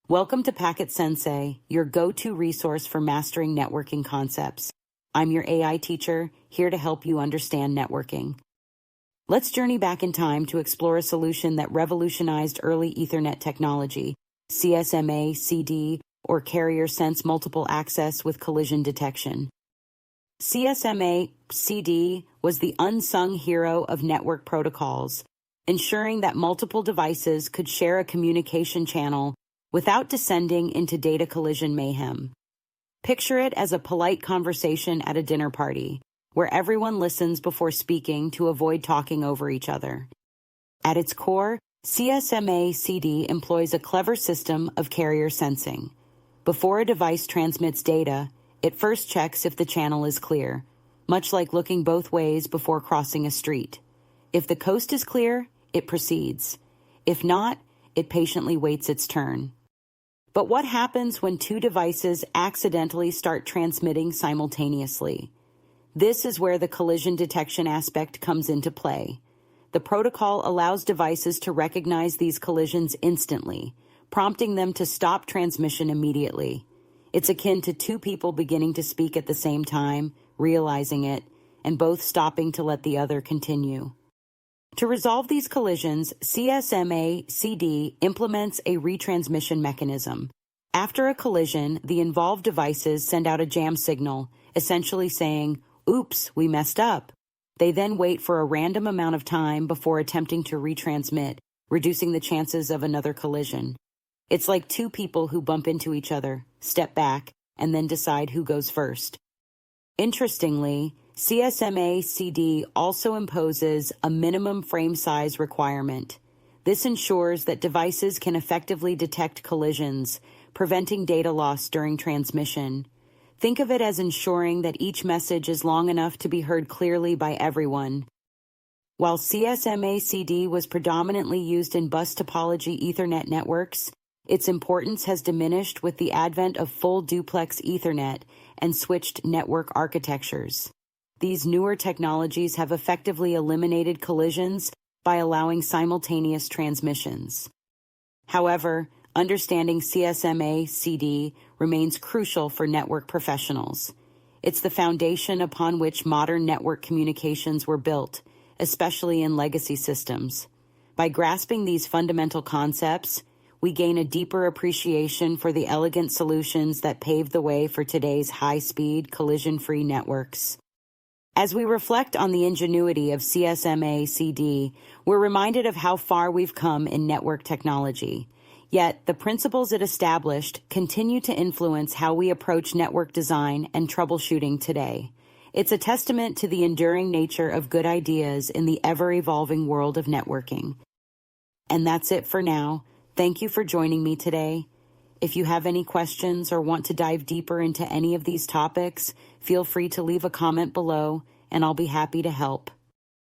Welcome to Packet Sensei, your go-to resource for mastering networking concepts. I'm your AI teacher, here to help you understand networking. Let's journey back in time to explore a solution that revolutionized early Ethernet technology, CSMA, CD, or Carrier Sense Multiple Access with Collision Detection. CSMA, CD was the unsung hero of network protocols, ensuring that multiple devices could share a communication channel without descending into data collision mayhem. Picture it as a polite conversation at a dinner party, where everyone listens before speaking to avoid talking over each other. At its core, CSMA-CD employs a clever system of carrier sensing. Before a device transmits data, it first checks if the channel is clear, much like looking both ways before crossing a street. If the coast is clear, it proceeds. If not, it patiently waits its turn. But what happens when two devices accidentally start transmitting simultaneously? This is where the collision detection aspect comes into play. The protocol allows devices to recognize these collisions instantly, prompting them to stop transmission immediately. It's akin to two people beginning to speak at the same time, realizing it, and both stopping to let the other continue. To resolve these collisions, CSMA-CD implements a retransmission mechanism. After a collision, the involved devices send out a jam signal, essentially saying, "Oops, we messed up." They then wait for a random amount of time before attempting to retransmit, reducing the chances of another collision. It's like two people who bump into each other, step back, and then decide who goes first. Interestingly, CSMA-CD also imposes a minimum frame size requirement. This ensures that devices can effectively detect collisions, preventing data loss during transmission. Think of it as ensuring that each message is long enough to be heard clearly by everyone. While CSMA-CD was predominantly used in bus topology Ethernet networks, its importance has diminished with the advent of full duplex Ethernet and switched network architectures. These newer technologies have effectively eliminated collisions by allowing simultaneous transmissions. However, understanding CSMA-CD remains crucial for network professionals. It's the foundation upon which modern network communications were built, especially in legacy systems. By grasping these fundamental concepts, we gain a deeper appreciation for the elegant solutions that pave the way for today's high-speed, collision-free networks. As we reflect on the ingenuity of CSMA-CD, we're reminded of how far we've come in network technology. Yet, the principles it established continue to influence how we approach network design and troubleshooting today. It's a testament to the enduring nature of good ideas in the ever-evolving world of networking. And that's it for now. Thank you for joining me today. If you have any questions or want to dive deeper into any of these topics, feel free to leave a comment below, and I'll be happy to help.